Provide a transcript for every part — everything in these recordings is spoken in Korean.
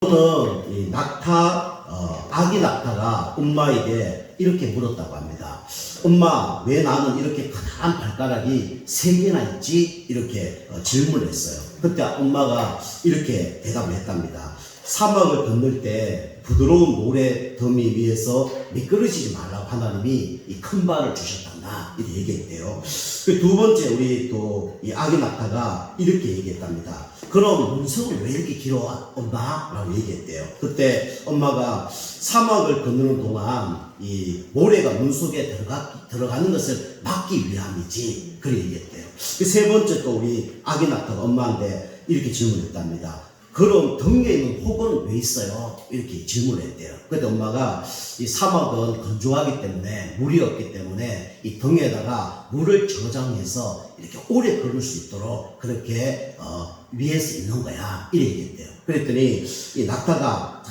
저는 이 낙타, 아기 낙타가 엄마에게 이렇게 물었다고 합니다. 엄마, 왜 나는 이렇게 커다란 발가락이 3개나 있지? 이렇게 질문을 했어요. 그때 엄마가 이렇게 대답을 했답니다. 사막을 건널 때 부드러운 모래 더미 위에서 미끄러지지 말라고 하나님이 이 큰 발을 주셨단다. 이렇게 얘기했대요. 그 두 번째, 우리 또 이 아기 낙타가 이렇게 얘기했답니다. 그럼 문석은 왜 이렇게 길어, 엄마? 라고 얘기했대요. 그때 엄마가 사막을 건너는 동안 이 모래가 문 속에 들어가는 것을 막기 위함이지. 그렇게 얘기했대요. 그 세 번째 또 우리 아기 낙타가 엄마한테 이렇게 질문했답니다. 그럼 등에 있는 혹은 왜 있어요? 이렇게 질문을 했대요. 그때 엄마가 이 사막은 건조하기 때문에 물이 없기 때문에 이 등에다가 물을 저장해서 이렇게 오래 걸을 수 있도록 그렇게 위에서 있는 거야. 이렇게 얘기했대요. 그랬더니 이 낙타가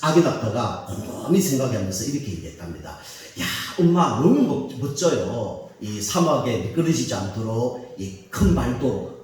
아기 낙타가 곰곰이 생각하면서 이렇게 얘기했답니다. 야, 엄마 너무 멋져요. 이 사막에 미끄러지지 않도록 이 큰 발도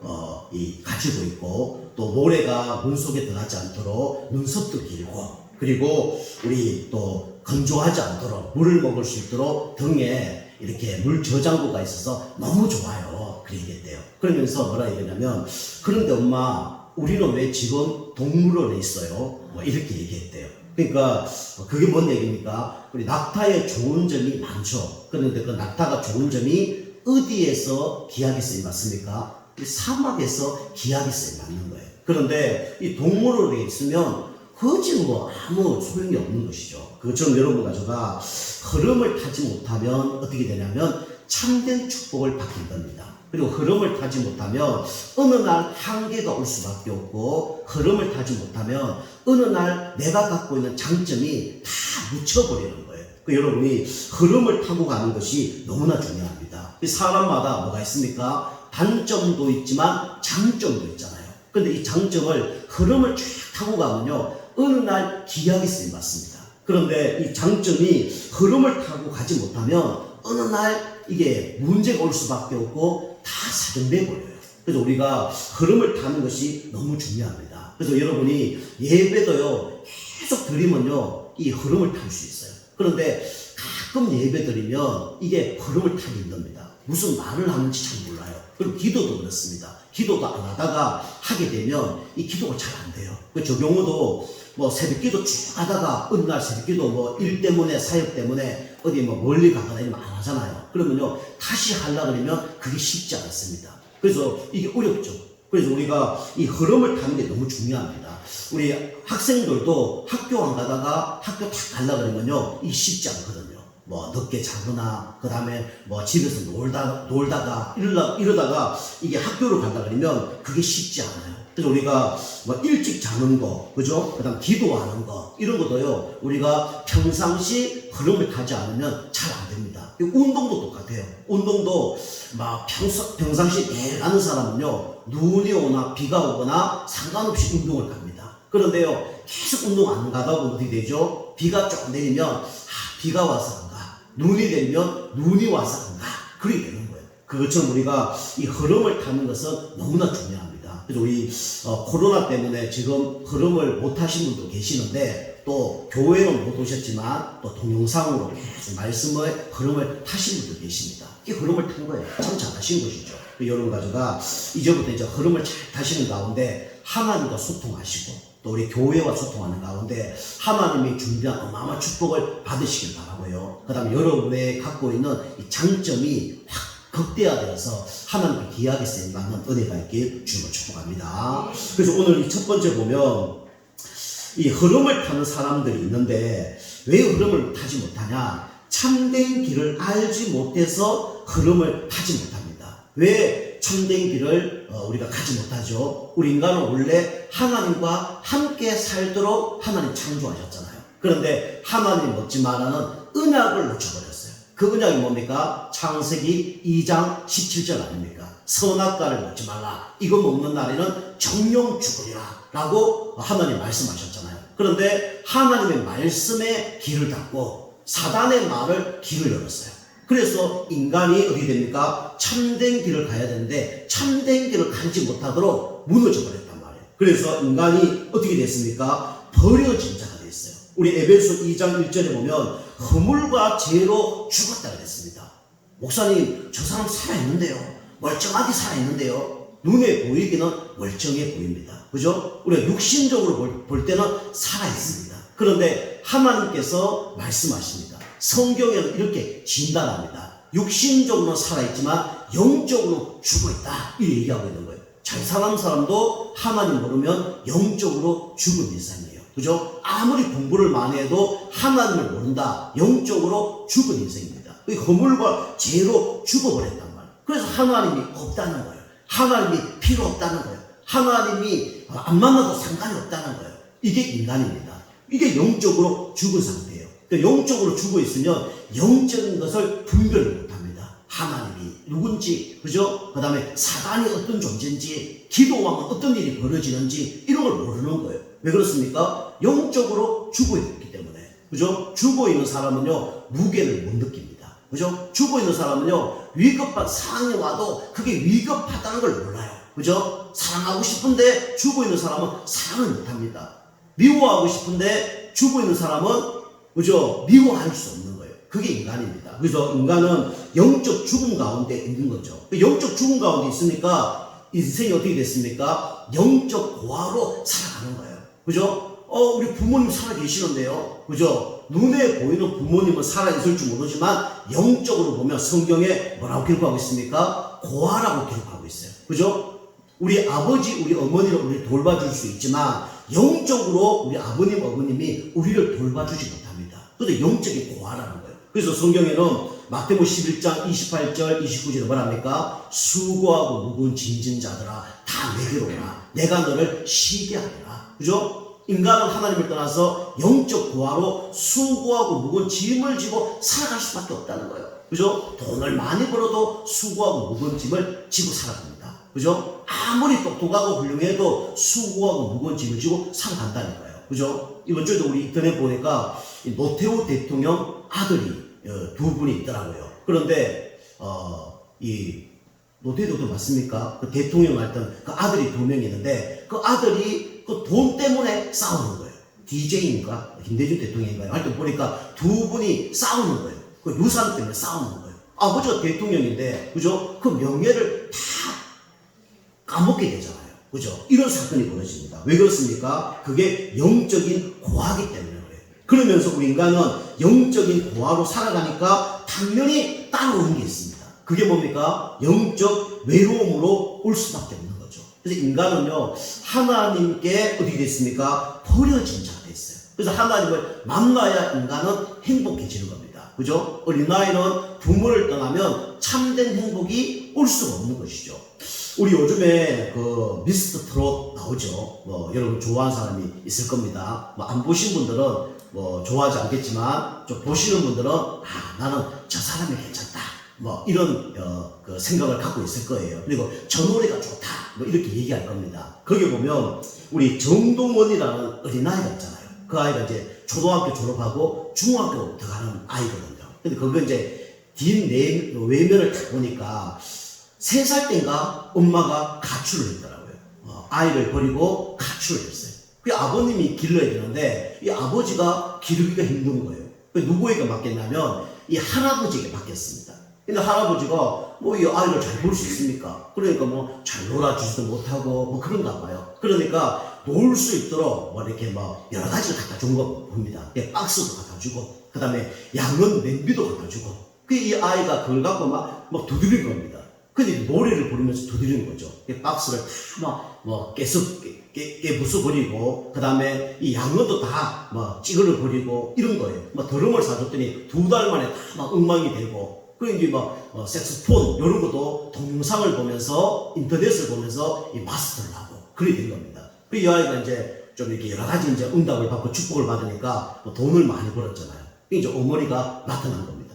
가지고 있고 또 모래가 물 속에 들어가지 않도록 눈썹도 길고 그리고 우리 또 건조하지 않도록 물을 먹을 수 있도록 등에 이렇게 물 저장고가 있어서 너무 좋아요. 그렇게 얘기했대요. 그러면서 뭐라 얘기냐면 그런데 엄마 우리는 왜 지금 동물원에 있어요? 뭐 이렇게 얘기했대요. 그러니까 그게 뭔 얘기입니까? 우리 낙타의 좋은 점이 많죠. 그런데 그 낙타가 좋은 점이 어디에서 기하게 쓰임받습니까? 사막에서 기하게 쓰임받는 거예요. 그런데 이 동물원에 있으면 거지 뭐 아무 소용이 없는 것이죠. 그것처럼 여러분과 제가 흐름을 타지 못하면 어떻게 되냐면 참된 축복을 받게 됩니다. 그리고 흐름을 타지 못하면 어느 날 한계가 올 수밖에 없고 흐름을 타지 못하면 어느 날 내가 갖고 있는 장점이 다 묻혀버리는 거예요. 여러분이 흐름을 타고 가는 것이 너무나 중요합니다. 사람마다 뭐가 있습니까? 단점도 있지만 장점도 있잖아요. 근데 이 장점을 흐름을 쫙 타고 가면요 어느 날 기약이 쓰임받습니다. 그런데 이 장점이 흐름을 타고 가지 못하면 어느 날 이게 문제가 올 수밖에 없고 다 사정돼 버려요. 그래서 우리가 흐름을 타는 것이 너무 중요합니다. 그래서 여러분이 예배도요 계속 드리면요 이 흐름을 탈 수 있어요. 그런데 가끔 예배 드리면 이게 흐름을 타기 힘듭니다. 무슨 말을 하는지 잘 몰라요. 그리고 기도도 그렇습니다. 기도도 안 하다가 하게 되면 이 기도가 잘 안 돼요. 저 경우도 뭐 새벽 기도 쭉 하다가 어느 날 새벽 기도 뭐 일 때문에 사역 때문에 어디 뭐 멀리 가거나 이러면 안 하잖아요. 그러면요 다시 하려고 그러면 그게 쉽지 않습니다. 그래서 이게 어렵죠. 그래서 우리가 이 흐름을 타는 게 너무 중요합니다. 우리 학생들도 학교 안 가다가 학교 탁 가려고 그러면요 이게 쉽지 않거든요. 뭐 늦게 자거나 그 다음에 뭐 집에서 놀다가 이러다가 이게 학교를 가려고 그러면 그게 쉽지 않아요. 그래서 우리가 뭐 일찍 자는 거, 그죠? 그 다음 기도하는 거, 이런 것도요, 우리가 평상시 흐름을 타지 않으면 잘 안 됩니다. 운동도 똑같아요. 운동도 막 평상시 매일 가는 사람은요, 눈이 오나 비가 오거나 상관없이 운동을 갑니다. 그런데요, 계속 운동 안 가다 보면 어떻게 되죠? 비가 좀 내리면, 비가 와서 안 가. 눈이 내리면 눈이 와서 안 가. 그렇게 되는 거예요. 그것처럼 우리가 이 흐름을 타는 것은 너무나 중요합니다. 그래서 우리 코로나 때문에 지금 흐름을 못 하신 분도 계시는데 또 교회는 못 오셨지만 또 동영상으로 계속 말씀의 흐름을 타신 분도 계십니다. 이 흐름을 탄 거예요. 참 잘하신 것이죠. 여러분 가져가 이제부터 이제 흐름을 잘 타시는 가운데 하나님과 소통하시고 또 우리 교회와 소통하는 가운데 하나님이 준비한 어마어마한 축복을 받으시길 바라고요. 그 다음에 여러분의 갖고 있는 이 장점이 확 극대화되어서 하나님께 귀하게 쓰임받는 은혜가 있길 주님을 축복합니다. 그래서 오늘 이 첫 번째 보면 이 흐름을 타는 사람들이 있는데 왜 흐름을 타지 못하냐? 참된 길을 알지 못해서 흐름을 타지 못합니다. 왜 참된 길을 우리가 가지 못하죠? 우리 인간은 원래 하나님과 함께 살도록 하나님 창조하셨잖아요. 그런데 하나님 먹지 말라는 언약을 놓쳐버렸어요. 그 언약이 뭡니까? 창세기 2장 17절 아닙니까? 선악과를 먹지 말라. 이거 먹는 날에는 정령 죽으리라 라고 하나님 말씀하셨잖아요. 그런데 하나님의 말씀에 길을 닫고 사단의 말을 길을 열었어요. 그래서 인간이 어떻게 됩니까? 참된 길을 가야 되는데 참된 길을 가지 못하도록 무너져 버렸단 말이에요. 그래서 인간이 어떻게 됐습니까? 버려진 자가 됐어요. 우리 에베소 2장 1절에 보면 허물과 죄로 죽었다 그랬습니다. 목사님, 저 사람 살아있는데요. 멀쩡하게 살아있는데요. 눈에 보이기는 멀쩡해 보입니다. 그죠? 우리가 육신적으로 볼 때는 살아있습니다. 그런데 하나님께서 말씀하십니다. 성경에는 이렇게 진단합니다. 육신적으로는 살아있지만 영적으로 죽어있다. 이렇게 얘기하고 있는 거예요. 잘 사는 사람도 하나님 모르면 영적으로 죽은 인생이에요. 그죠? 아무리 공부를 많이 해도 하나님을 모른다. 영적으로 죽은 인생입니다. 허물과 죄로 죽어버렸단 말이에요. 그래서 하나님이 없다는 거예요. 하나님이 필요 없다는 거예요. 하나님이 안 만나도 상관이 없다는 거예요. 이게 인간입니다. 이게 영적으로 죽은 상태예요. 그러니까 영적으로 죽어 있으면 영적인 것을 분별을 못합니다. 하나님이 누군지, 그죠? 그 다음에 사단이 어떤 존재인지, 기도하면 어떤 일이 벌어지는지 이런 걸 모르는 거예요. 왜 그렇습니까? 영적으로 죽어 있기 때문에. 그죠? 죽어 있는 사람은요, 무게를 못 느낍니다. 그죠? 죽어 있는 사람은요, 위급한 상황이 와도 그게 위급하다는 걸 몰라요. 그죠? 사랑하고 싶은데 죽어 있는 사람은 사랑을 못합니다. 미워하고 싶은데 죽어 있는 사람은, 그죠? 미워할 수 없는 거예요. 그게 인간입니다. 그래서 인간은 영적 죽음 가운데 있는 거죠. 영적 죽음 가운데 있으니까 인생이 어떻게 됐습니까? 영적 고아로 살아가는 거예요. 그죠? 우리 부모님 살아 계시는데요. 그죠? 눈에 보이는 부모님은 살아있을 줄 모르지만 영적으로 보면 성경에 뭐라고 기록하고 있습니까? 고아라고 기록하고 있어요. 그죠? 우리 아버지, 우리 어머니를 우리 돌봐줄 수 있지만 영적으로 우리 아버님, 어머님이 우리를 돌봐주지 못합니다. 그런데 영적인 고아라는 거예요. 그래서 성경에는 마태복음 11장 28절 29절에 뭐랍니까? 수고하고 무거운 짐진 자들아 다 내게로 오라. 내가 너를 쉬게 하리라. 그죠? 인간은 하나님을 떠나서 영적 고아로 수고하고 무거운 짐을 지고 살아갈 수밖에 없다는 거예요. 그죠? 돈을 많이 벌어도 수고하고 무거운 짐을 지고 살아갑니다. 그죠? 아무리 똑똑하고 훌륭해도 수고하고 무거운 짐을 지고 살아간다는 거예요. 그죠? 이번 주에도 우리 인터넷 보니까 노태우 대통령 아들이 두 분이 있더라고요. 그런데 이 노태우 대통령 맞습니까? 그 대통령 했던 그 아들이 두 명이 있는데 그 아들이 그 돈 때문에 싸우는 거예요. DJ인가? 김대중 대통령인가요? 하여튼 보니까 두 분이 싸우는 거예요. 그 유산 때문에 싸우는 거예요. 아버지가 대통령인데, 그죠? 그 명예를 다 까먹게 되잖아요. 그죠? 이런 사건이 벌어집니다. 왜 그렇습니까? 그게 영적인 고아이기 때문에 그래요. 그러면서 우리 인간은 영적인 고아로 살아가니까 당연히 따라오는 게 있습니다. 그게 뭡니까? 영적 외로움으로 올 수밖에 없는 거죠. 그래서 인간은요, 하나님께 어떻게 됐습니까? 버려진 자가 됐어요. 그래서 하나님을 만나야 인간은 행복해지는 겁니다. 그죠? 어린 나이는 부모를 떠나면 참된 행복이 올 수가 없는 것이죠. 우리 요즘에 그 미스터 트롯 나오죠. 여러분 좋아하는 사람이 있을 겁니다. 안 보신 분들은 좋아하지 않겠지만 좀 보시는 분들은 나는 저 사람이 괜찮다. 이런 그 생각을 갖고 있을 거예요. 그리고 저 노래가 좋다. 이렇게 얘기할 겁니다. 거기 보면 우리 정동원이라는 어린아이가 있잖아요. 그 아이가 이제 초등학교 졸업하고 중학교 들어가는 아이거든요. 근데 그거 이제 외면을 딱 보니까 3살 때인가 엄마가 가출을 했더라고요. 아이를 버리고 가출을 했어요. 그 아버님이 길러야 되는데 이 아버지가 기르기가 힘든 거예요. 누구에게 맡겼냐면 이 할아버지에게 맡겼습니다. 근데 할아버지가 이 아이를 잘 볼 수 있습니까? 그러니까 잘 놀아주지도 못하고 그런가 봐요. 그러니까 놀 수 있도록 이렇게 여러 가지를 갖다 준 거 봅니다. 박스도 갖다 주고, 그 다음에 양은 냄비도 갖다 주고, 이 아이가 그걸 갖고 막 두드리는 겁니다. 근데 노래를 부르면서 두드리는 거죠. 박스를 다 깨부숴버리고, 그 다음에 이 양어도 다 찌그러버리고 이런 거예요. 드럼을 사줬더니 2달 만에 다 엉망이 되고, 그리고 이제 색소폰 이런 것도 동영상을 보면서 인터넷을 보면서 이 마스터를 하고 그렇게 된 겁니다. 그 이 아이가 이제 좀 이렇게 여러 가지 이제 응답을 받고 축복을 받으니까 돈을 많이 벌었잖아요. 이제 어머니가 나타난 겁니다.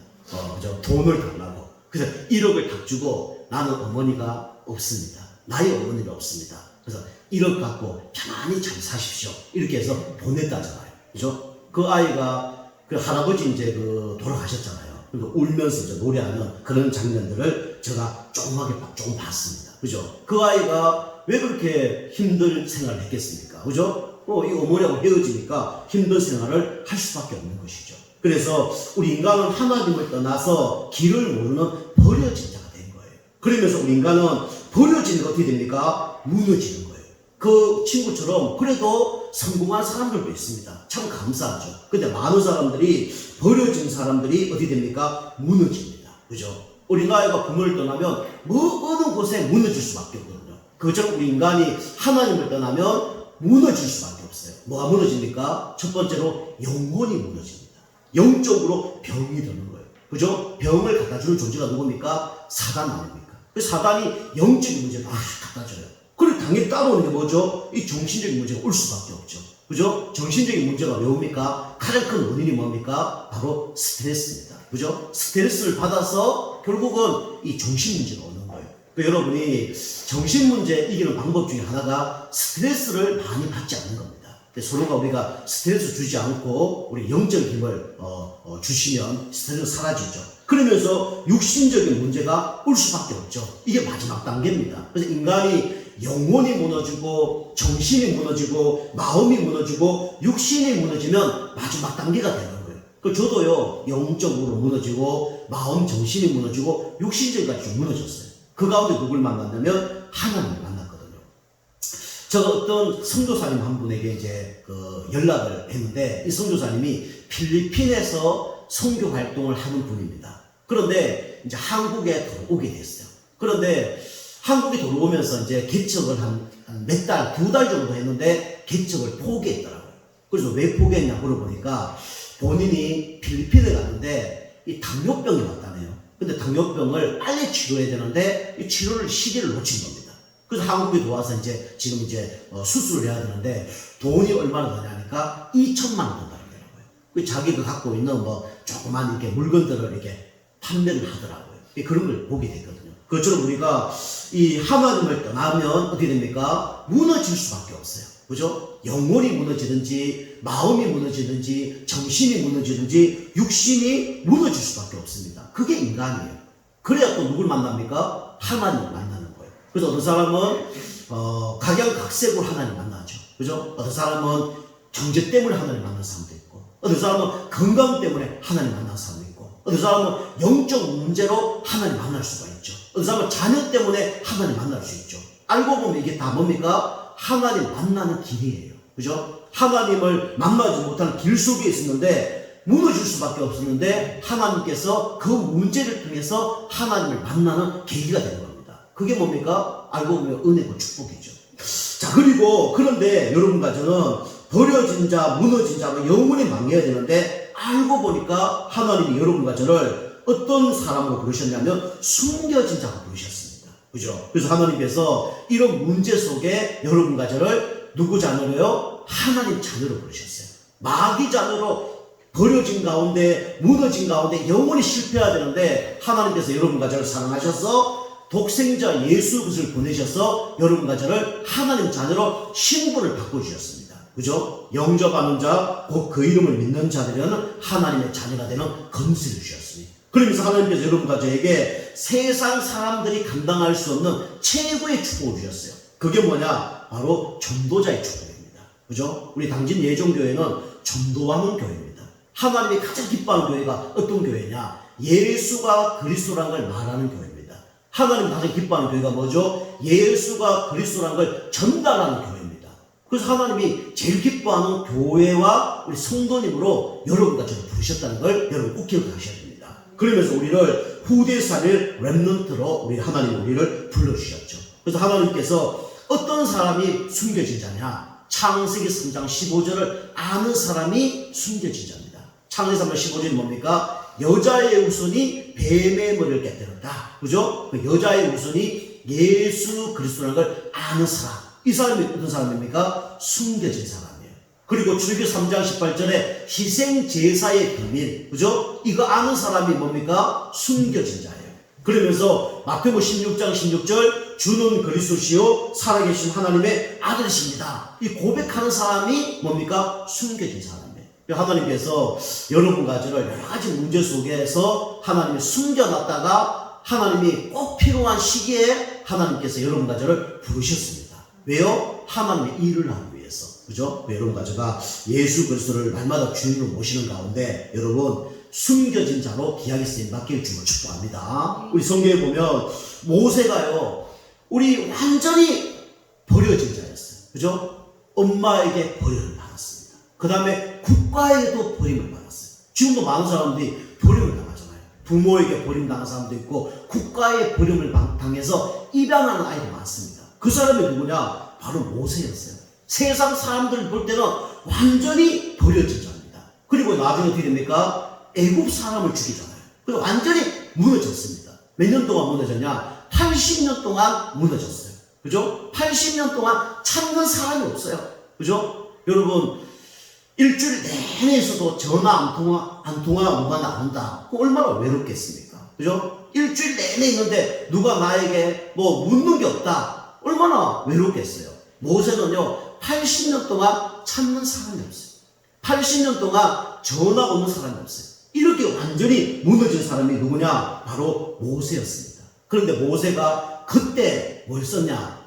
돈을 달라고. 그래서 1억을 딱 주고 나는 어머니가 없습니다. 나의 어머니가 없습니다. 그래서 1억 갖고 편안히 잘 사십시오. 이렇게 해서 보냈다잖아요. 그죠? 그 아이가 그 할아버지 이제 돌아가셨잖아요. 그리고 울면서 이제 노래하는 그런 장면들을 제가 조금 봤습니다. 그죠? 그 아이가 왜 그렇게 힘든 생활을 했겠습니까? 그죠? 이 어머니하고 헤어지니까 힘든 생활을 할 수밖에 없는 것이죠. 그래서 우리 인간은 하나님을 떠나서 길을 모르는 버려진 자가 된 거예요. 그러면서 우리 인간은 버려지는 게 어떻게 됩니까? 무너지는 거예요. 그 친구처럼 그래도 성공한 사람들도 있습니다. 참 감사하죠. 근데 많은 사람들이, 버려진 사람들이 어떻게 됩니까? 무너집니다. 그죠? 우리 나이가 부모를 떠나면 어느 곳에 무너질 수밖에 없거든요. 그처럼 우리 인간이 하나님을 떠나면 무너질 수밖에 없어요. 뭐가 무너집니까? 첫 번째로 영혼이 무너집니다. 영적으로 병이 드는 거예요. 그죠? 병을 갖다 주는 존재가 누굽니까? 사단 아닙니까? 그 사단이 영적인 문제를 막 갖다 줘요. 그리고 당연히 따라오는 게 뭐죠? 이 정신적인 문제가 올 수밖에 없죠. 그죠? 정신적인 문제가 왜 옵니까? 가장 큰 원인이 뭡니까? 바로 스트레스입니다. 그죠? 스트레스를 받아서 결국은 이 정신 문제가 오는 거예요. 그러니까 여러분이 정신 문제 이기는 방법 중에 하나가 스트레스를 많이 받지 않는 겁니다. 서로가 우리가 스트레스 주지 않고 우리 영적 힘을 주시면 스트레스 사라지죠. 그러면서 육신적인 문제가 올 수밖에 없죠. 이게 마지막 단계입니다. 그래서 인간이 영혼이 무너지고 정신이 무너지고 마음이 무너지고 육신이 무너지면 마지막 단계가 되는 거예요. 그 저도요, 영적으로 무너지고 마음 정신이 무너지고 육신적까지 좀 무너졌어요. 그 가운데 누굴 만났냐면 하나님을 만났거든요. 제가 어떤 선교사님 한 분에게 이제 연락을 했는데, 이 선교사님이 필리핀에서 선교 활동을 하는 분입니다. 그런데 이제 한국에 들어오게 됐어요. 그런데 한국에 들어오면서 이제 개척을 한 몇 달, 2달 정도 했는데 개척을 포기했더라고요. 그래서 왜 포기했냐 물어보니까 본인이 필리핀에 갔는데 이 당뇨병이 왔다네요. 근데 당뇨병을 빨리 치료해야 되는데 이 치료를 시기를 놓친 겁니다. 그래서 한국에 들어와서 이제 지금 이제 수술을 해야 되는데 돈이 얼마나 드냐니까 2천만 원 든다더라고요. 그 자기가 갖고 있는 뭐 조그만 이렇게 물건들을 이렇게 판매를 하더라고요. 그런 걸 보게 됐거든요. 그처럼 우리가 이 하나님을 떠나면 어떻게 됩니까? 무너질 수밖에 없어요. 그죠? 영혼이 무너지든지 마음이 무너지든지 정신이 무너지든지 육신이 무너질 수밖에 없습니다. 그게 인간이에요. 그래야 또 누굴 만납니까? 하나님을 만나는 거예요. 그래서 어떤 사람은 각양각색으로 하나님 만나죠. 그죠? 어떤 사람은 경제 때문에 하나님 만나는 사람도 있고, 어떤 사람은 건강 때문에 하나님 만나는 사람도 있고, 어떤 사람은 영적 문제로 하나님 만날 수가 있죠. 어떤 사람은 자녀 때문에 하나님 만날 수 있죠. 알고 보면 이게 다 뭡니까? 하나님 만나는 길이에요. 그죠? 하나님을 만나지 못하는 길 속에 있었는데 무너질 수밖에 없었는데 하나님께서 그 문제를 통해서 하나님을 만나는 계기가 된 겁니다. 그게 뭡니까? 알고 보면 은혜고 축복이죠. 자, 그리고 그런데 여러분과 저는 버려진 자, 무너진 자로 영원히 망해야 되는데, 알고 보니까 하나님이 여러분과 저를 어떤 사람으로 부르셨냐면 숨겨진 자로 부르셨습니다. 그죠? 그래서 하나님께서 이런 문제 속에 여러분과 저를 누구 자녀로요? 하나님 자녀로 부르셨어요. 마귀 자녀로 버려진 가운데, 무너진 가운데 영원히 실패해야 되는데, 하나님께서 여러분과 저를 사랑하셔서 독생자 예수 그리스도를 보내셔서 여러분과 저를 하나님 자녀로 신분을 바꿔주셨습니다. 그죠? 영접하는 자, 곧 그 이름을 믿는 자들은 하나님의 자녀가 되는 건설을 주셨으니, 그러면서 하나님께서 여러분과 저에게 세상 사람들이 감당할 수 없는 최고의 축복을 주셨어요. 그게 뭐냐? 바로 전도자의 축복입니다. 그죠? 우리 당진 예정교회는 전도하는 교회입니다. 하나님이 가장 기뻐하는 교회가 어떤 교회냐? 예수가 그리스도라는 걸 말하는 교회입니다. 하나님 가장 기뻐하는 교회가 뭐죠? 예수가 그리스도라는 걸 전달하는 교회입니다. 그래서 하나님이 제일 기뻐하는 교회와 우리 성도님으로 여러분과 저를 부르셨다는 걸 여러분 꼭 기억하셔야 됩니다. 그러면서 우리를 후대사를 렘넌트로 우리 하나님 우리를 불러주셨죠. 그래서 하나님께서 어떤 사람이 숨겨진 자냐? 창세기 3장 15절을 아는 사람이 숨겨진 자입니다. 창세기 3장 15절이 뭡니까? 여자의 후손이 뱀의 머리를 깨뜨렸다. 그죠? 그 여자의 후손이 예수 그리스도라는 걸 아는 사람. 이 사람이 어떤 사람입니까? 숨겨진 사람이에요. 그리고 출애굽기 3장 18절에 희생제사의 비밀. 그죠? 이거 아는 사람이 뭡니까? 숨겨진 자예요. 그러면서 마태복음 16장 16절 주는 그리스도시요 살아계신 하나님의 아들이십니다. 이 고백하는 사람이 뭡니까? 숨겨진 사람이에요. 하나님께서 여러분과 저를 여러 가지 문제 속에서 하나님이 숨겨놨다가 하나님이 꼭 필요한 시기에 하나님께서 여러분과 저를 부르셨습니다. 왜요? 하나님의 일을 하기 위해서. 그죠? 여러분 가져가 예수 그리스도를 날마다 주인으로 모시는 가운데 여러분 숨겨진 자로 귀하게 쓰임 맡길 줄을 축복합니다. 우리 성경에 보면 모세가요, 우리 완전히 버려진 자였어요. 그죠? 엄마에게 버림을 받았습니다. 그 다음에 국가에도 버림을 받았어요. 지금도 많은 사람들이 버림을 당하잖아요. 부모에게 버림당한 사람도 있고 국가에 버림을 당해서 입양하는 아이도 많습니다. 그 사람이 누구냐? 바로 모세였어요. 세상 사람들 볼 때는 완전히 버려진 자입니다. 그리고 나중에 어떻게 됩니까? 애굽 사람을 죽이잖아요. 그래서 완전히 무너졌습니다. 몇 년 동안 무너졌냐? 80년 동안 무너졌어요. 그죠? 80년 동안 찾는 사람이 없어요. 그죠? 여러분, 일주일 내내 있어도 전화 안 통화 누가 나온다. 얼마나 외롭겠습니까? 그죠? 일주일 내내 있는데 누가 나에게 뭐 묻는 게 없다. 얼마나 외롭겠어요. 모세는요, 80년 동안 찾는 사람이 없어요. 80년 동안 전화 오는 사람이 없어요. 이렇게 완전히 무너진 사람이 누구냐? 바로 모세였습니다. 그런데 모세가 그때 뭘 썼냐?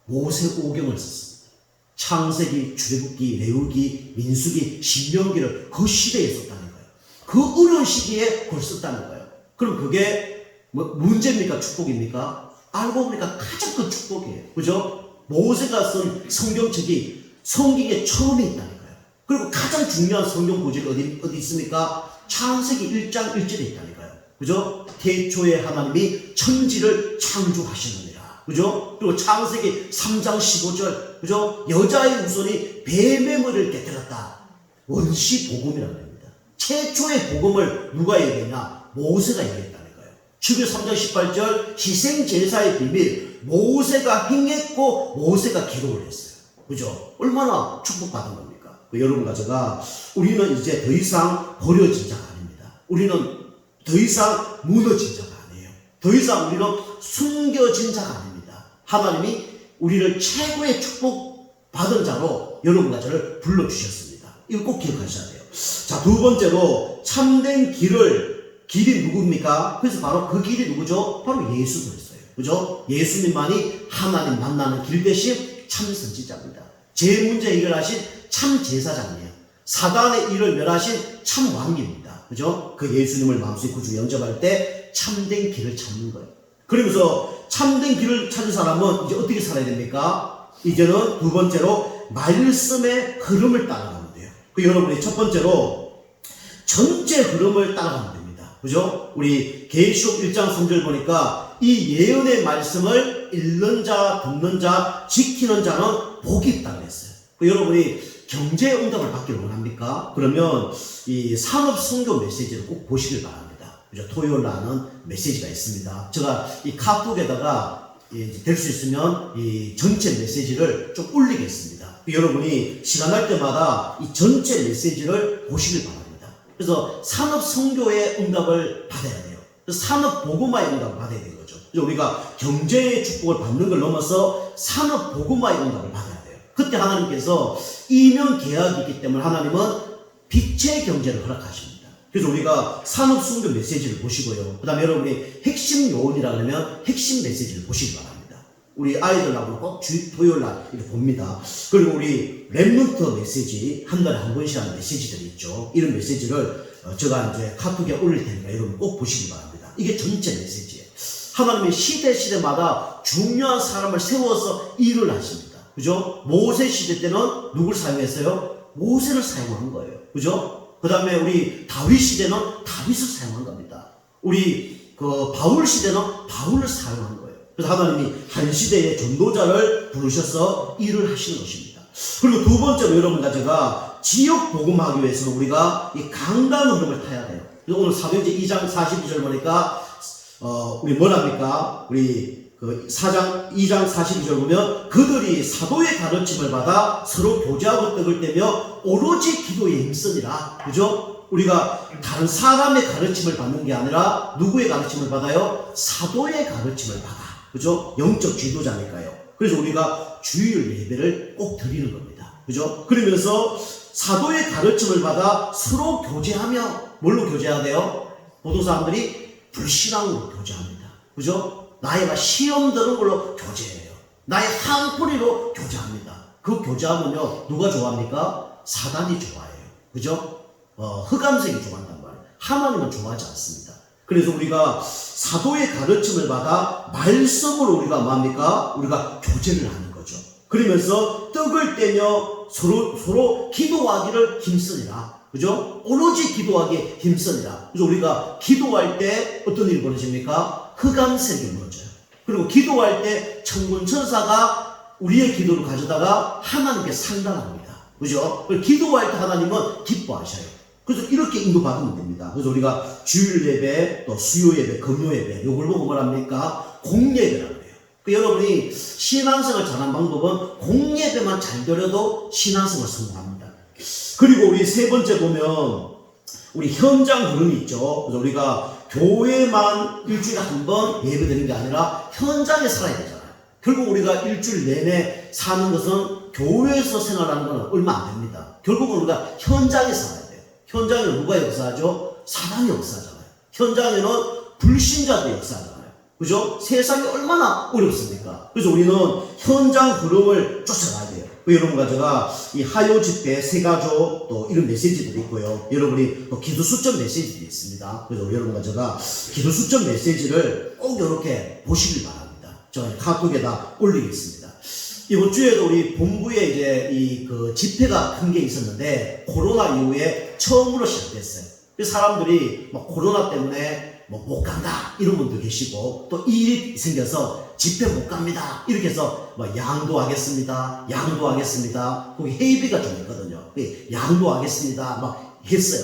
모세오경을 썼습니다. 창세기, 출애굽기, 레위기, 민수기, 신명기를 그 시대에 썼다는 거예요. 그 어려운 시기에 그걸 썼다는 거예요. 그럼 그게 뭐 문제입니까? 축복입니까? 알고 보니까 가장 큰 축복이에요. 그죠? 모세가 쓴 성경책이 성경에 처음에 있다는 거예요. 그리고 가장 중요한 성경 구절이 어디 있습니까? 창세기 1장 1절에 있다는 거예요. 그죠? 태초에 하나님이 천지를 창조하시느니라. 그죠? 그리고 창세기 3장 15절. 그죠? 여자의 후손이 뱀의 머리를 깨뜨렸다. 원시 복음이라고 합니다. 최초의 복음을 누가 얘기했냐? 모세가 얘기했다는 거예요. 출애굽 3장 18절 희생 제사의 비밀 모세가 행했고 모세가 기록을 했어요. 그죠? 얼마나 축복받은 겁니까? 여러분 가져가 우리는 이제 더 이상 버려진 자가 아닙니다. 우리는 더 이상 무너진 자가 아니에요. 더 이상 우리는 숨겨진 자가 아닙니다. 하나님이 우리를 최고의 축복 받은 자로 여러분과 저를 불러주셨습니다. 이거 꼭 기억하셔야 돼요. 자, 두 번째로 참된 길이 누굽니까? 그래서 바로 그 길이 누구죠? 바로 예수 그리스도예요. 그죠? 예수님만이 하나님 만나는 길 대신 참 선지자입니다. 제 문제 해결하신 참 제사장이에요. 사단의 일을 멸하신 참 왕입니다. 그죠? 그 예수님을 마음속에 구주 영접할 때 참된 길을 찾는 거예요. 그러면서 참된 길을 찾은 사람은 이제 어떻게 살아야 됩니까? 이제는 두 번째로 말씀의 흐름을 따라가면 돼요. 여러분이 첫 번째로 전체 흐름을 따라가면 됩니다. 그죠? 우리 계시록 1장 3절 보니까 이 예언의 말씀을 읽는 자, 듣는 자, 지키는 자는 복이 있다고 했어요. 여러분이 경제 응답을 받기를 원합니까? 그러면 이 산업 선교 메시지를 꼭 보시길 바랍니다. 그죠? 토요일 날 하는 메시지가 있습니다. 제가 이 카톡에다가 될 수 있으면 이 전체 메시지를 좀 올리겠습니다. 여러분이 시간 날 때마다 이 전체 메시지를 보시길 바랍니다. 그래서 산업 선교의 응답을 받아야 돼요. 산업 복음화의 응답을 받아야 되는 거죠. 그래서 우리가 경제의 축복을 받는 걸 넘어서 산업 복음화의 응답을 받아야 돼요. 그때 하나님께서 이면 계약이기 때문에 하나님은 빛의 경제를 허락하십니다. 그래서 우리가 산업 선교 메시지를 보시고요. 그 다음에 여러분이 핵심 요원이라 그러면 핵심 메시지를 보시기 바랍니다. 우리 아이들하고 꼭 토요일 날 이렇게 봅니다. 그리고 우리 랩런트 메시지 한 달에 한 번씩 하는 메시지들이 있죠. 이런 메시지를 제가 이제 카톡에 올릴 테니까 여러분 꼭 보시기 바랍니다. 이게 전체 메시지예요. 하나님이 시대마다 중요한 사람을 세워서 일을 하십니다. 그죠? 모세 시대 때는 누굴 사용했어요? 모세를 사용한 거예요. 그죠? 그 다음에 우리 다윗 시대는 다윗을 사용한 겁니다. 우리 바울 시대는 바울을 사용한 거예요. 그래서 하나님이 한 시대의 전도자를 부르셔서 일을 하시는 것입니다. 그리고 두 번째로 여러분과 제가 지역 복음하기 위해서는 우리가 이 강단 흐름을 타야 돼요. 그래서 오늘 사도행전 2장 42절 보니까 우리 뭐랍니까? 우리 2장 42절 보면 그들이 사도의 가르침을 받아 서로 교제하고 떡을 떼며 오로지 기도에 힘쓰니라. 그죠? 우리가 다른 사람의 가르침을 받는 게 아니라 누구의 가르침을 받아요? 사도의 가르침을 받아. 그죠? 영적 지도자니까요. 그래서 우리가 주일 예배를 꼭 드리는 겁니다. 그죠? 그러면서 사도의 가르침을 받아 서로 교제하며 뭘로 교제해야 돼요? 보통 사람들이 불신앙으로 교제합니다. 그죠? 나의 시험 드는 걸로 교제해요. 나의 한풀이로 교제합니다. 그 교제하면요, 누가 좋아합니까? 사단이 좋아해요. 그죠? 흑암색이 좋아한단 말이에요. 하나님은 좋아하지 않습니다. 그래서 우리가 사도의 가르침을 받아 말씀으로 우리가 뭡니까? 우리가 교제를 하는 거죠. 그러면서 떡을 떼며 서로 기도하기를 힘쓰니라. 그죠? 오로지 기도하기에 힘쓰니라. 그래서 우리가 기도할 때 어떤 일이 벌어집니까? 흑암색이 무너져요. 그리고 기도할 때 천군 천사가 우리의 기도를 가져다가 하나님께 상달합니다. 그죠? 기도할 때 하나님은 기뻐하셔요. 그래서 이렇게 인도받으면 됩니다. 그래서 우리가 주일 예배, 또 수요 예배, 금요 예배, 요걸 보고 뭐랍니까? 공예배라고 해요. 여러분이 신앙생활 잘하는 방법은 공예배만 잘 드려도 신앙생활 성공합니다. 그리고 우리 세 번째 보면 우리 현장 흐름이 있죠. 그래서 우리가 교회만 일주일에 한 번 예배 드리는 게 아니라 현장에 살아야 되잖아요. 결국 우리가 일주일 내내 사는 것은 교회에서 생활하는 건 얼마 안 됩니다. 결국은 우리가 현장에 살아야 돼요. 현장에는 누가 역사하죠? 사단이 역사하잖아요. 현장에는 불신자도 역사하잖아요. 그죠? 세상이 얼마나 어렵습니까? 그래서 우리는 현장 흐름을 쫓아가야 돼요. 여러분과 제가 이 하요 집회 세가족 또 이런 메시지들이 있고요. 여러분이 또 기도 수점 메시지들이 있습니다. 그래서 여러분과 제가 기도 수점 메시지를 꼭 이렇게 보시길 바랍니다. 제가 카톡에다 올리겠습니다. 이번 주에도 우리 본부에 이제 그 집회가 큰 게 있었는데 코로나 이후에 처음으로 시작됐어요. 그래서 사람들이 막 코로나 때문에 못 간다 이런 분도 계시고 또 일이 생겨서 집회 못 갑니다 이렇게 해서 양도하겠습니다 거기 회의비가 좀 있거든요. 양도하겠습니다 막 했어요.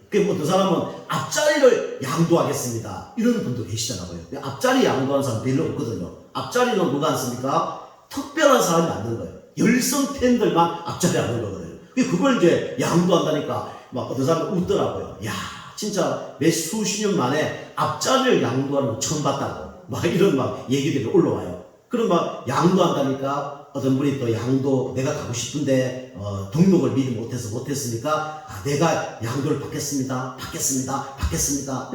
그 사람은 앞자리를 양도하겠습니다 이런 분도 계시더라고요. 앞자리 양도하는 사람 별로 없거든요. 앞자리는 누가 앉습니까? 특별한 사람이 앉는 거예요. 열성 팬들만 앞자리에 앉는 거거든요. 그걸 이제 양도한다니까 막 어떤 사람이 웃더라고요. 야, 진짜 몇 수십 년 만에 앞자리를 양도하는 거 처음 봤다고 막 이런 막 얘기들이 올라와요. 그럼 막 양도한다니까 어떤 분이 또 양도 내가 가고 싶은데 등록을 미리 못했으니까 내가 양도를 받겠습니다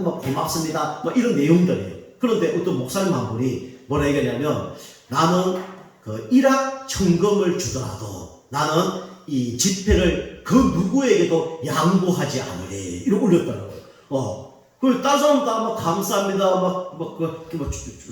막 고맙습니다 막 이런 내용들이에요. 그런데 어떤 목사님 한 분이 뭐라 얘기하냐면 나는 그 일학 천금을 주더라도 나는 이 집회를 그 누구에게도 양보하지 않으리 이렇게 올렸더라고요. 그 다른 사람 다 막 감사합니다,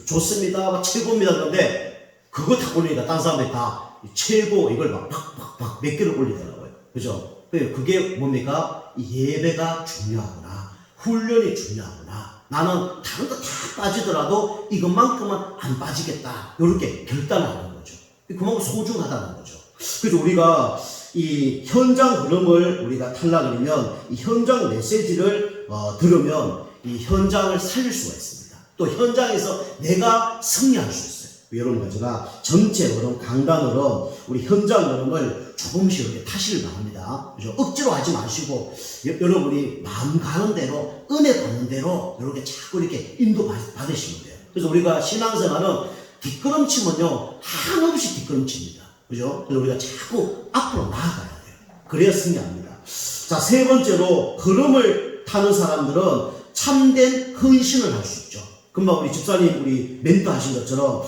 좋습니다, 막 최고입니다. 그런데 그거 다 올리니까 다른 사람들이 다 최고 이걸 막 팍팍팍 몇 개를 올리더라고요. 그죠? 그게 뭡니까? 예배가 중요하구나, 훈련이 중요하구나. 나는 다른 거 다 빠지더라도 이것만큼은 안 빠지겠다. 이렇게 결단하는 거죠. 그만큼 소중하다는 거죠. 그래서 우리가 이 현장 흐름을 우리가 탈락하려면 이 현장 메시지를 들으면 이 현장을 살릴 수가 있습니다. 또 현장에서 내가 승리할 수 있어요. 여러분과 제가 전체 흐름 강단으로 우리 현장 흐름을 조금씩 이렇게 타시길 바랍니다. 그죠? 억지로 하지 마시고 여러분이 마음 가는 대로 은혜 받는 대로 이렇게 자꾸 이렇게 인도 받으시면 돼요. 그래서 우리가 신앙생활은 뒷걸음치면요 한없이 뒷걸음칩니다. 그죠? 그래서 우리가 자꾸 앞으로 나아가야 돼요. 그래야 승리합니다. 자, 세 번째로 흐름을 타는 사람들은 참된 헌신을 할 수 있죠. 금방 우리 집사님 우리 멘트 하신 것처럼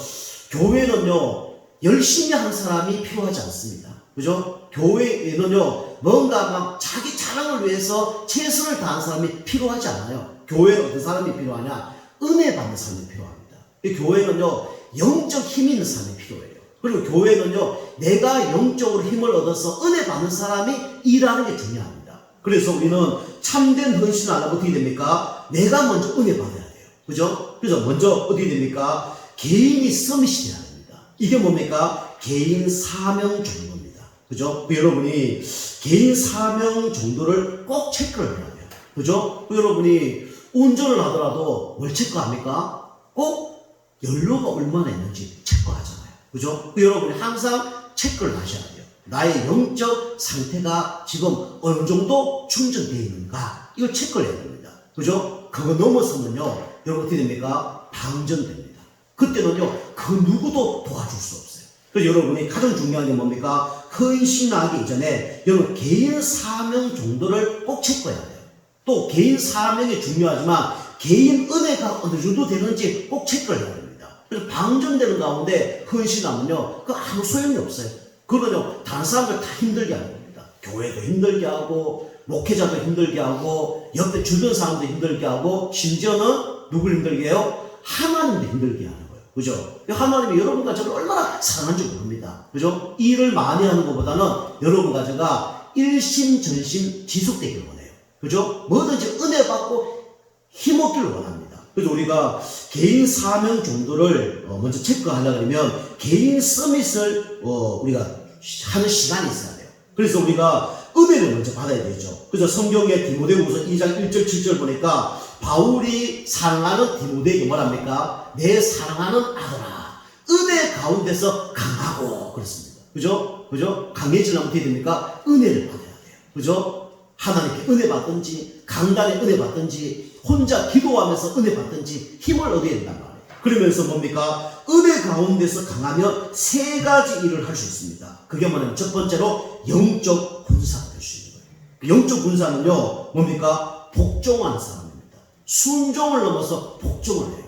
교회는요 열심히 하는 사람이 필요하지 않습니다. 그죠? 교회에는요 뭔가 막 자기 자랑을 위해서 최선을 다하는 사람이 필요하지 않아요. 교회는 어떤 사람이 필요하냐? 은혜 받는 사람이 필요합니다. 교회는요 영적 힘 있는 사람이 필요해요. 그리고 교회는요 내가 영적으로 힘을 얻어서 은혜 받는 사람이 일하는 게 중요합니다. 그래서 우리는 참된 헌신을 하려면 어떻게 됩니까? 내가 먼저 은혜 받아야 돼요. 그죠? 그래서 먼저 어떻게 됩니까? 개인이 서밋이 돼야 됩니다. 이게 뭡니까? 개인 사명 정도입니다. 그죠? 여러분이 개인 사명 정도를 꼭 체크를 해야 돼요. 그죠? 여러분이 운전을 하더라도 뭘 체크합니까? 꼭 연료가 얼마나 있는지 체크하잖아요. 그죠? 여러분이 항상 체크를 하셔야 돼요. 나의 영적 상태가 지금 어느 정도 충전되어 있는가? 이걸 체크를 해야 됩니다. 그죠? 그거 넘어서면요, 여러분 어떻게 됩니까? 방전됩니다. 그때는요, 그 누구도 도와줄 수 없어요. 그래서 여러분이 가장 중요한 게 뭡니까? 헌신하기 이전에 여러분 개인 사명 정도를 꼭 체크해야 돼요. 또 개인 사명이 중요하지만 개인 은혜가 어느 정도 되는지 꼭 체크를 해야 됩니다. 그래서 방전되는 가운데 헌신하면요, 그 아무 소용이 없어요. 그거는요, 다른 사람들 다 힘들게 하는 겁니다. 교회도 힘들게 하고, 목회자도 힘들게 하고, 옆에 주변 사람도 힘들게 하고, 심지어는 누굴 힘들게 해요? 하나님도 힘들게 하는 거예요. 그죠? 하나님이 여러분과 저를 얼마나 사랑한지 모릅니다. 그죠? 일을 많이 하는 것보다는 여러분과 제가 일심전심 지속되기를 원해요. 그죠? 뭐든지 은혜 받고 힘없기를 원합니다. 그래서 우리가 개인 사명 정도를 먼저 체크하려면 개인 서밋을 우리가 하는 시간이 있어야 돼요. 그래서 우리가 은혜를 먼저 받아야 되죠. 그래서 성경의 디모데후서 2장 1절 7절 보니까 바울이 사랑하는 디모데에게 뭐랍니까? 내 사랑하는 아들아, 은혜 가운데서 강하고 그렇습니다. 그죠? 강해지려면 어떻게 됩니까? 은혜를 받아야 돼요. 그죠? 하나님께 은혜 받든지, 강단에 은혜 받든지, 혼자 기도하면서 은혜 받든지 힘을 얻어야 된단 말이에요. 그러면서 뭡니까? 은혜 가운데서 강하면 세 가지 일을 할 수 있습니다. 그게 뭐냐면 첫 번째로 영적 군사가 될 수 있는 거예요. 영적 군사는요, 뭡니까? 복종하는 사람입니다. 순종을 넘어서 복종을 해요.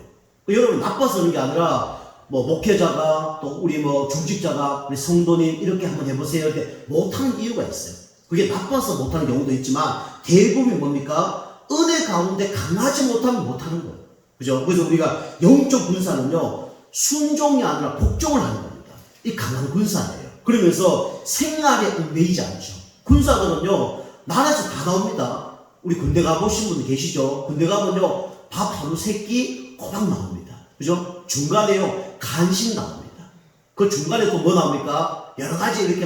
여러분 나빠서 하는 게 아니라 뭐 목회자가 또 우리 뭐 중직자가 우리 성도님 이렇게 한번 해보세요 이렇게 못하는 이유가 있어요. 그게 나빠서 못하는 경우도 있지만 대부분이 뭡니까? 은혜 가운데 강하지 못하면 못하는 거예요. 그죠? 그래서 우리가 영적 군사는요, 순종이 아니라 복종을 하는 겁니다. 이 강한 군사예요. 그러면서 생활에 얽매이지 않죠. 군사들은요, 나라에서 다 나옵니다. 우리 군대 가보신 분 계시죠? 군대 가면요, 밥 하루 세 끼 꼬박 나옵니다. 그죠? 중간에요, 간식 나옵니다. 그 중간에 또 뭐 나옵니까? 여러 가지 이렇게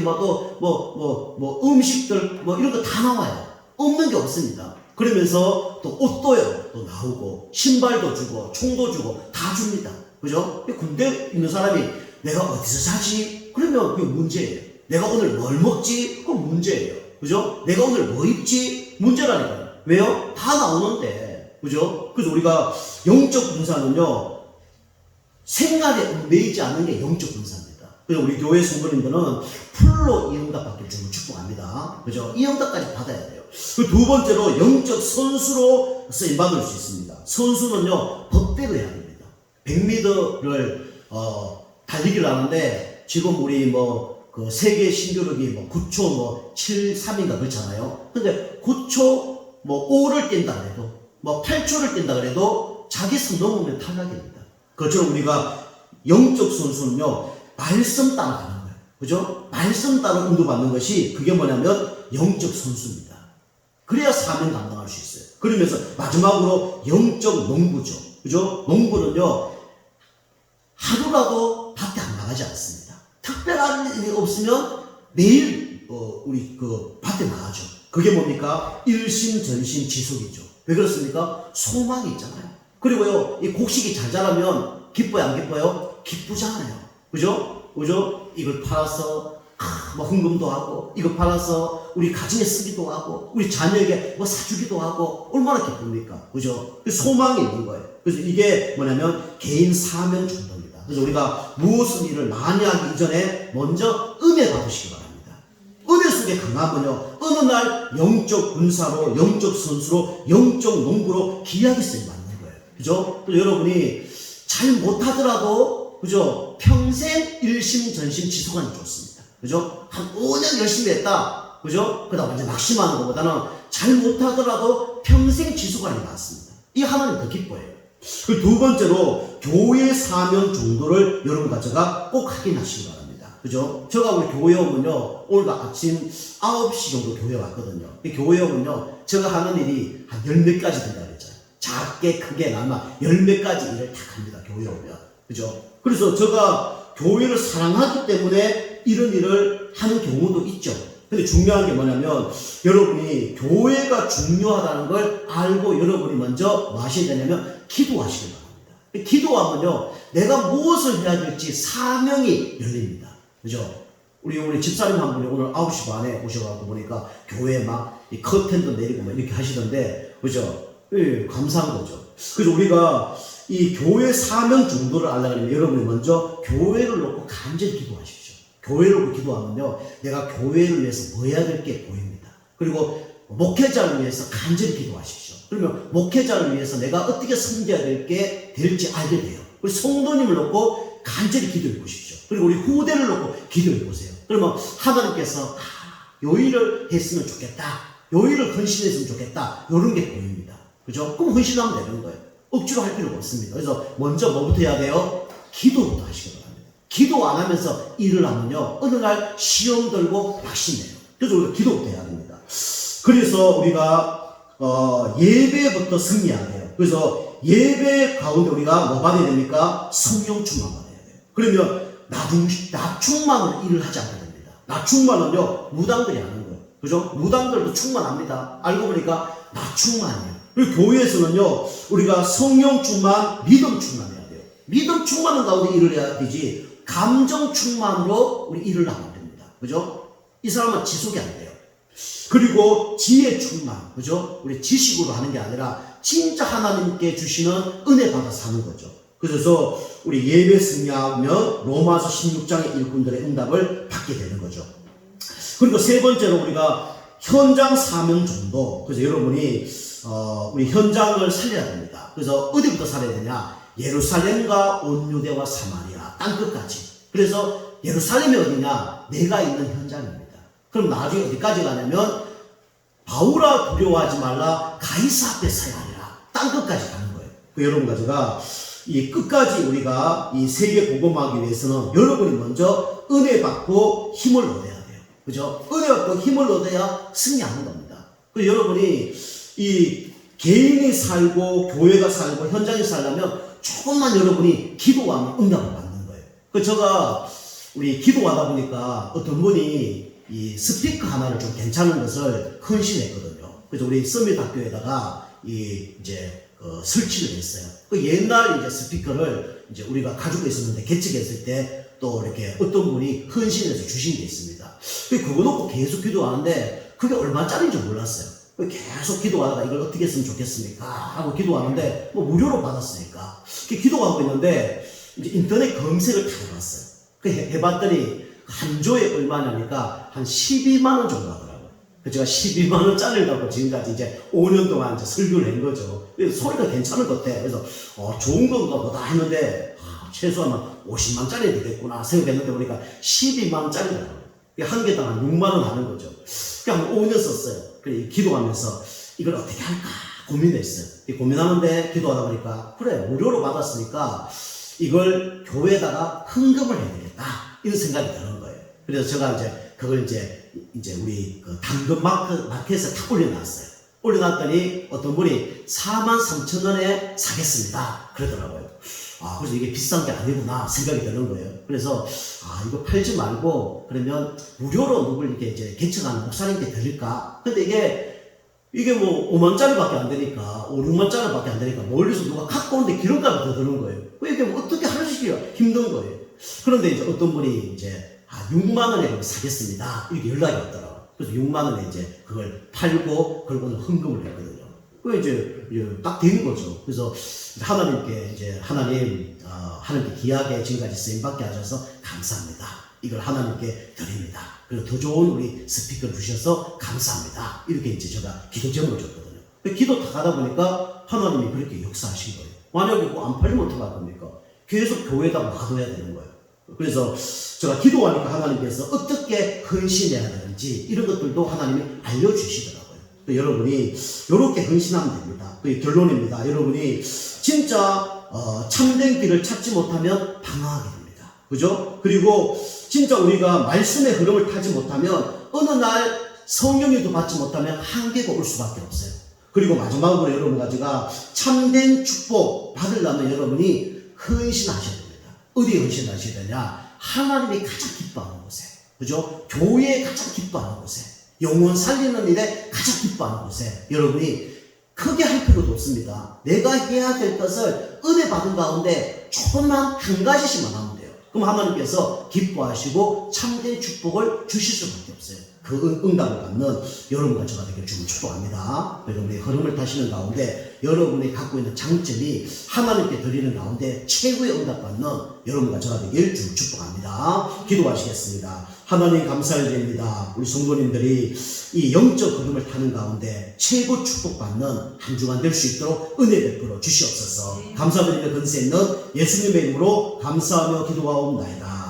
음식들, 이런 거 다 나와요. 없는 게 없습니다. 그러면서 또 옷도요, 또 나오고, 신발도 주고, 총도 주고, 다 줍니다. 그죠? 군대 있는 사람이 내가 어디서 자지? 그러면 그게 문제예요. 내가 오늘 뭘 먹지? 그건 문제예요. 그죠? 내가 오늘 뭐 입지? 문제라니까요. 왜요? 다 나오는데. 그죠? 그래서 우리가 영적 군사는요, 생활에 얽매이지 않는 게 영적 군사입니다. 그래서 우리 교회 성도님들은 풀로 이 응답 받길 주를 축복합니다. 그죠? 이 응답까지 받아야 돼요. 그 두 번째로 영적 선수로 쓰임받을 수 있습니다. 선수는요, 법대로 해야 됩니다. 100m를 달리기를 하는데 지금 우리 그 세계 신기록이 9초 73인가 그렇잖아요. 근데 9초 5를 뛴다 그래도 8초를 뛴다 그래도 자기 선 넘으면 탈락입니다. 그처럼 우리가 영적 선수는요, 말씀 따라 가는 거예요. 그죠? 말씀 따라 인도받는 것이 그게 뭐냐면 영적 선수입니다. 그래야 사명 감당할 수 있어요. 그러면서 마지막으로 영적 농부죠. 그죠? 농부는요, 하루라도 밖에 안 나가지 않습니다. 특별한 일이 없으면 매일 우리 밭에 나가죠. 그게 뭡니까? 일심전심 지속이죠. 왜 그렇습니까? 소망이 있잖아요. 그리고요, 이 곡식이 잘 자라면 기뻐요, 안 기뻐요? 기쁘잖아요. 그죠? 이걸 팔아서 헌금도 하고, 이거 팔아서 우리 가정에 쓰기도 하고, 우리 자녀에게 사주기도 하고, 얼마나 기쁩니까? 그죠? 소망이 있는 거예요. 그래서 이게 뭐냐면 개인 사명 정도입니다. 그래서 우리가 무엇을 일을 많이 하기 이전에 먼저 은혜 받으시기 바랍니다. 은혜 속에 강하면요, 어느 날 영적 군사로, 영적 선수로, 영적 농부로 귀하게 쓰임받는 거예요. 그죠? 또 여러분이 잘 못하더라도, 그죠? 평생 일심전심 지속하는 게 좋습니다. 그죠? 한 5년 열심히 했다. 그죠? 그러다 이제 낙심하는 것보다는 잘 못하더라도 평생 지속하는 게 낫습니다. 이 하나님 더 기뻐해요. 그 두 번째로 교회 사명 정도를 여러분과 제가 꼭 확인하시기 바랍니다. 그죠? 제가 우리 교회 오면요, 오늘도 아침 9시 정도 교회 왔거든요. 이 교회 오면요, 제가 하는 일이 한 10몇 가지 된다 그랬잖아요. 작게 크게 나마 10몇 가지 일을 다 합니다. 교회 오면. 그죠? 그래서 제가 교회를 사랑하기 때문에 이런 일을 하는 경우도 있죠. 근데 중요한 게 뭐냐면, 여러분이 교회가 중요하다는 걸 알고 여러분이 먼저 뭐 하셔야 되냐면 기도하시기 바랍니다. 기도하면요, 내가 무엇을 해야 될지 사명이 열립니다. 그죠? 우리 집사님 한 분이 오늘 9시 반에 오셔가지고 보니까 교회에 막 이 커튼도 내리고 막 이렇게 하시던데, 그죠? 예, 감사한 거죠. 그래서 우리가 이 교회 사명 정도를 알려면 여러분이 먼저 교회를 놓고 간절히 기도하십시오. 교회를 놓고 기도하면요, 내가 교회를 위해서 뭐 해야 될 게 보입니다. 그리고 목회자를 위해서 간절히 기도하십시오. 그러면 목회자를 위해서 내가 어떻게 섬겨야 될지 알게 돼요. 우리 성도님을 놓고 간절히 기도해 보십시오. 그리고 우리 후대를 놓고 기도해 보세요. 그러면 하나님께서 요 일을 했으면 좋겠다, 요 일을 헌신했으면 좋겠다, 요런 게 보입니다. 그죠? 그럼 헌신하면 되는 거예요. 억지로 할 필요가 없습니다. 그래서 먼저 뭐부터 해야 돼요? 기도부터 하시기 바랍니다. 기도 안 하면서 일을 하면요, 어느 날 시험 들고 낙심해요. 그래서 우리가 기도부터 해야 됩니다. 그래서 우리가 예배부터 승리해야 돼요. 그래서 예배 가운데 우리가 뭐 받아야 됩니까? 성령 충만 받아야 돼요. 그러면 나충만으로 일을 하지 않게 됩니다. 나충만은요, 무당들이 하는 거예요. 그죠? 무당들도 충만합니다. 알고 보니까 나충만이에요. 그리고 교회에서는요, 우리가 성령 충만, 믿음 충만해야 돼요. 믿음 충만한 가운데 일을 해야 되지, 감정 충만으로 우리 일을 하면 됩니다. 그죠? 이 사람은 지속이 안 돼요. 그리고 지혜 충만, 그죠? 우리 지식으로 하는 게 아니라 진짜 하나님께 주시는 은혜 받아서 하는 거죠. 그래서 우리 예배 승리하면 로마서 16장의 일꾼들의 응답을 받게 되는 거죠. 그리고 세 번째로 우리가 현장 사명 전도. 그래서 여러분이 우리 현장을 살려야 됩니다. 그래서 어디부터 살려야 되냐? 예루살렘과 온 유대와 사마리아 땅끝까지. 그래서 예루살렘이 어디냐? 내가 있는 현장입니다. 그럼 나중에 어디까지 가냐면 바울아 두려워하지 말라, 가이사 앞에 서야 하리라. 땅끝까지 가는 거예요. 여러분과 제가 이 끝까지 우리가 이 세계 복음하기 위해서는 여러분이 먼저 은혜 받고 힘을 얻어야 돼요. 그죠? 은혜 받고 힘을 얻어야 승리하는 겁니다. 그리고 여러분이 이 개인이 살고 교회가 살고 현장이 살려면 조금만 여러분이 기도하면 응답을 받는 거예요. 그 제가 우리 기도하다 보니까 어떤 분이 이 스피커 하나를 좀 괜찮은 것을 헌신했거든요. 그래서 우리 서밋 학교에다가 이제 설치를 했어요. 그 옛날 이제 스피커를 이제 우리가 가지고 있었는데 개척했을 때 또 이렇게 어떤 분이 헌신해서 주신 게 있습니다. 그거 놓고 계속 기도하는데 그게 얼마짜리인지 몰랐어요. 계속 기도하다가 이걸 어떻게 했으면 좋겠습니까? 하고 기도하는데 뭐 무료로 받았으니까 기도하고 있는데 이제 인터넷 검색을 다 해봤어요. 해봤더니 한 조에 얼마냐니까 한 12만 원 정도 하더라고요. 제가 12만 원짜리를 갖고 지금까지 이제 5년 동안 이제 설교를 한 거죠. 소리가 괜찮을 것 같아. 그래서 좋은 건가 보다 했는데 최소한 50만짜리 되겠구나 생각했는데 보니까 12만짜리더라고요. 한 개당 한 6만 원 하는 거죠. 그냥 한 5년 썼어요. 그래 기도하면서 이걸 어떻게 할까 고민했어요. 고민하는데 기도하다 보니까 그래 무료로 받았으니까 이걸 교회에다가 헌금을 해야 되겠다 이런 생각이 드는 거예요. 그래서 제가 이제 그걸 이제 우리 그 당근 마켓에 다 올려놨어요. 올려놨더니 어떤 분이 43,000원에 사겠습니다 그러더라고요. 그래서 이게 비싼 게 아니구나 생각이 드는 거예요. 그래서 이거 팔지 말고 그러면 무료로 누굴 이렇게 이제 개척하는 목사님께 드릴까? 근데 이게 뭐 5만짜리밖에 안 되니까 5, 6만짜리밖에 안 되니까 멀리서 누가 갖고 오는데 기름값이 더 드는 거예요. 이게 뭐 어떻게 하시기가 힘든 거예요. 그런데 이제 어떤 분이 이제 6만 원에 사겠습니다 이렇게 연락이 왔더라고요. 그래서 6만 원에 이제 그걸 팔고 그걸 오늘 헌금을 했거든요. 그 이제 딱 된 거죠. 그래서 하나님께 이제 하나님께 귀하게 지금까지 쓰임받게 하셔서 감사합니다. 이걸 하나님께 드립니다. 그리고 더 좋은 우리 스피커를 주셔서 감사합니다. 이렇게 이제 제가 기도 제목을 줬거든요. 기도 다 가다 보니까 하나님이 그렇게 역사하신 거예요. 만약에 뭐 안 팔리면 어떡할 겁니까? 계속 교회에다 놔둬야 되는 거예요. 그래서 제가 기도하니까 하나님께서 어떻게 헌신해야 되는지 이런 것들도 하나님이 알려주시더라고요. 여러분이 이렇게 헌신하면 됩니다. 그게 결론입니다. 여러분이 진짜 참된 길을 찾지 못하면 방황하게 됩니다. 그죠? 그리고 진짜 우리가 말씀의 흐름을 타지 못하면 어느 날 성령님도 받지 못하면 한계가 올 수밖에 없어요. 그리고 마지막으로 여러분과 제가 참된 축복 받으려면 여러분이 헌신하셔야 됩니다. 어디에 헌신하셔야 되냐? 하나님이 가장 기뻐하는 곳에, 그죠? 교회에 가장 기뻐하는 곳에, 영혼 살리는 일에 가장 기뻐하는 곳에 여러분이 크게 할 필요도 없습니다. 내가 해야 될 것을 은혜 받은 가운데 조금만 한 가지씩만 하면 돼요. 그럼 하나님께서 기뻐하시고 참된 축복을 주실 수밖에 없어요. 그 응답을 받는 여러분과 저가 되기를 주님 축복합니다. 여러분의 흐름을 타시는 가운데 여러분이 갖고 있는 장점이 하나님께 드리는 가운데 최고의 응답 받는 여러분과 저가 되기를 주님 축복합니다. 기도하시겠습니다. 하나님 감사드립니다. 우리 성도님들이 이 영적 흐름을 타는 가운데 최고 축복받는 한 주간 될 수 있도록 은혜 베풀어 주시옵소서. 감사드리며 근세 있는 예수님의 이름으로 감사하며 기도하옵나이다.